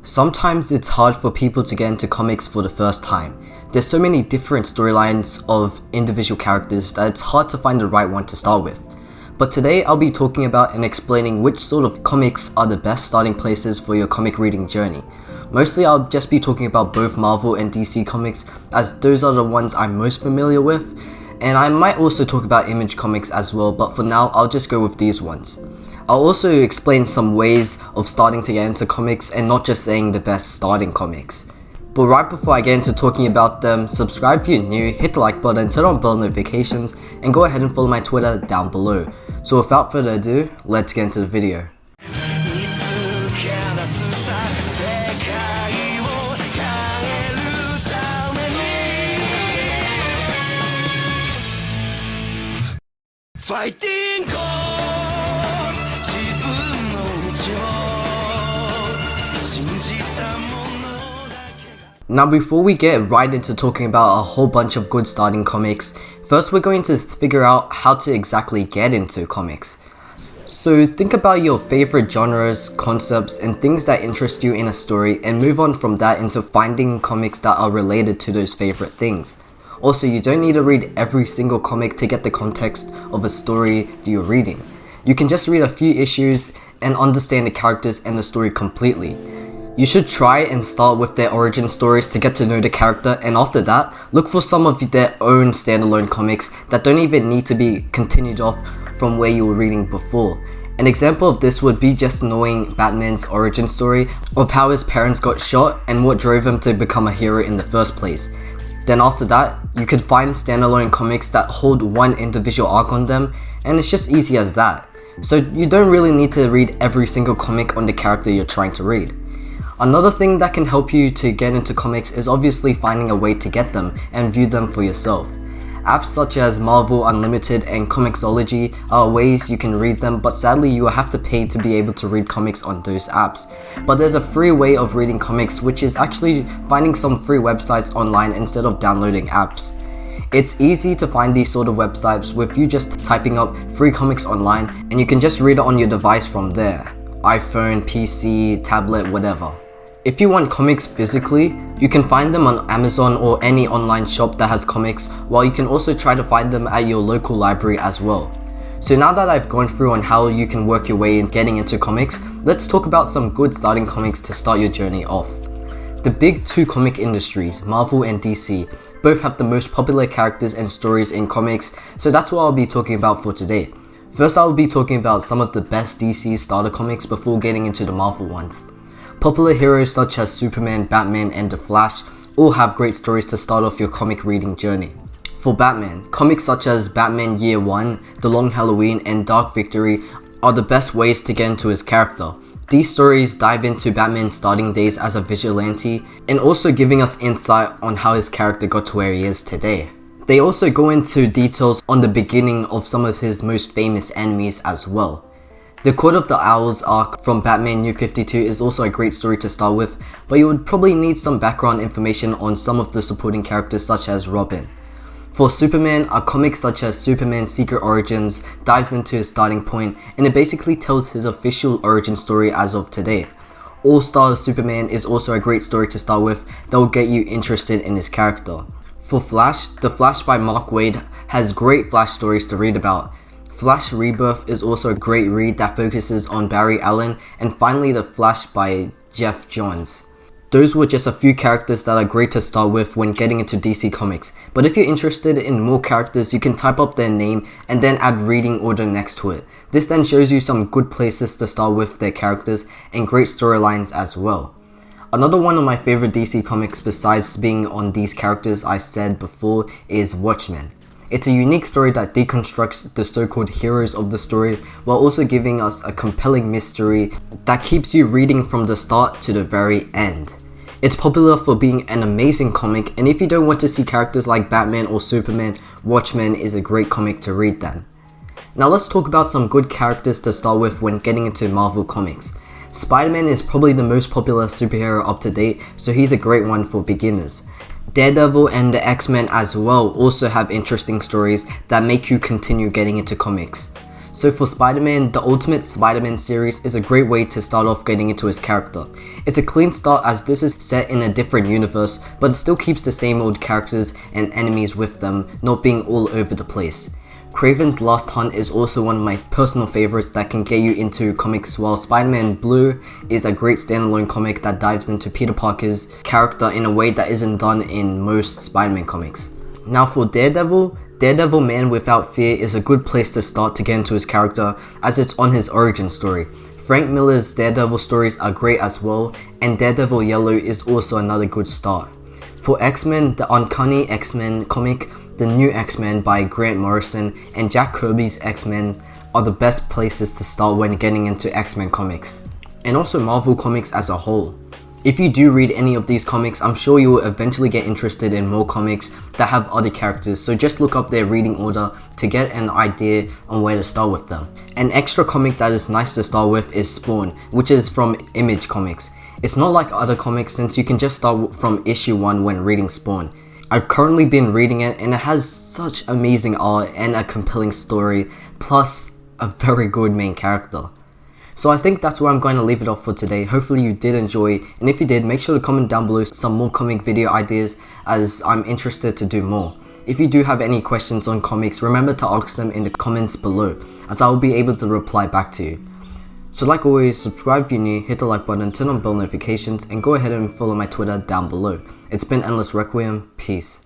Sometimes it's hard for people to get into comics for the first time. There's so many different storylines of individual characters that it's hard to find the right one to start with. But today I'll be talking about and explaining which sort of comics are the best starting places for your comic reading journey. Mostly I'll just be talking about both Marvel and DC comics, as those are the ones I'm most familiar with, and I might also talk about Image comics as well, but for now I'll just go with these ones. I'll also explain some ways of starting to get into comics and not just saying the best starting comics. But right before I get into talking about them, subscribe if you're new, hit the like button, turn on bell notifications, and go ahead and follow my Twitter down below. So without further ado, let's get into the video. Fighting Now before we get right into talking about a whole bunch of good starting comics, first we're going to figure out how to exactly get into comics. So think about your favorite genres, concepts, and things that interest you in a story, and move on from that into finding comics that are related to those favorite things. Also, you don't need to read every single comic to get the context of a story you're reading. You can just read a few issues and understand the characters and the story completely. You should try and start with their origin stories to get to know the character, and after that, look for some of their own standalone comics that don't even need to be continued off from where you were reading before. An example of this would be just knowing Batman's origin story of how his parents got shot and what drove him to become a hero in the first place. Then after that, you could find standalone comics that hold one individual arc on them, and it's just easy as that. So you don't really need to read every single comic on the character you're trying to read. Another thing that can help you to get into comics is obviously finding a way to get them and view them for yourself. Apps such as Marvel Unlimited and Comixology are ways you can read them, but sadly you will have to pay to be able to read comics on those apps. But there's a free way of reading comics, which is actually finding some free websites online instead of downloading apps. It's easy to find these sort of websites with you just typing up free comics online, and you can just read it on your device from there. iPhone, PC, tablet, whatever. If you want comics physically, you can find them on Amazon or any online shop that has comics, while you can also try to find them at your local library as well. So now that I've gone through on how you can work your way in getting into comics, let's talk about some good starting comics to start your journey off. The big two comic industries, Marvel and DC, both have the most popular characters and stories in comics, so that's what I'll be talking about for today. First, I'll be talking about some of the best DC starter comics before getting into the Marvel ones. Popular heroes such as Superman, Batman, and The Flash all have great stories to start off your comic reading journey. For Batman, comics such as Batman Year One, The Long Halloween, and Dark Victory are the best ways to get into his character. These stories dive into Batman's starting days as a vigilante, and also giving us insight on how his character got to where he is today. They also go into details on the beginning of some of his most famous enemies as well. The Court of the Owls arc from Batman New 52 is also a great story to start with, but you would probably need some background information on some of the supporting characters such as Robin. For Superman, a comic such as Superman Secret Origins dives into his starting point, and it basically tells his official origin story as of today. All-Star Superman is also a great story to start with that will get you interested in his character. For Flash, The Flash by Mark Waid has great Flash stories to read about. Flash Rebirth is also a great read that focuses on Barry Allen, and finally The Flash by Jeff Johns. Those were just a few characters that are great to start with when getting into DC Comics, but if you're interested in more characters, you can type up their name and then add reading order next to it. This then shows you some good places to start with their characters and great storylines as well. Another one of my favorite DC comics besides being on these characters I said before is Watchmen. It's a unique story that deconstructs the so-called heroes of the story while also giving us a compelling mystery that keeps you reading from the start to the very end. It's popular for being an amazing comic, and if you don't want to see characters like Batman or Superman, Watchmen is a great comic to read then. Now let's talk about some good characters to start with when getting into Marvel Comics. Spider-Man is probably the most popular superhero up to date, so he's a great one for beginners. Daredevil and the X-Men as well also have interesting stories that make you continue getting into comics. So for Spider-Man, the Ultimate Spider-Man series is a great way to start off getting into his character. It's a clean start as this is set in a different universe, but it still keeps the same old characters and enemies with them, not being all over the place. Kraven's Last Hunt is also one of my personal favorites that can get you into comics, while Spider-Man Blue is a great standalone comic that dives into Peter Parker's character in a way that isn't done in most Spider-Man comics. Now for Daredevil Man Without Fear is a good place to start to get into his character as it's on his origin story. Frank Miller's Daredevil stories are great as well, and Daredevil Yellow is also another good start. For X-Men, the Uncanny X-Men comic, The New X-Men by Grant Morrison, and Jack Kirby's X-Men are the best places to start when getting into X-Men comics, and also Marvel comics as a whole. If you do read any of these comics, I'm sure you will eventually get interested in more comics that have other characters, so just look up their reading order to get an idea on where to start with them. An extra comic that is nice to start with is Spawn, which is from Image Comics. It's not like other comics since you can just start from issue 1 when reading Spawn. I've currently been reading it and it has such amazing art and a compelling story, plus a very good main character. So I think that's where I'm going to leave it off for today. Hopefully you did enjoy, and if you did, make sure to comment down below some more comic video ideas as I'm interested to do more. If you do have any questions on comics, remember to ask them in the comments below, as I will be able to reply back to you. So like always, subscribe if you're new, hit the like button, turn on bell notifications, and go ahead and follow my Twitter down below. It's been Endless Requiem, peace.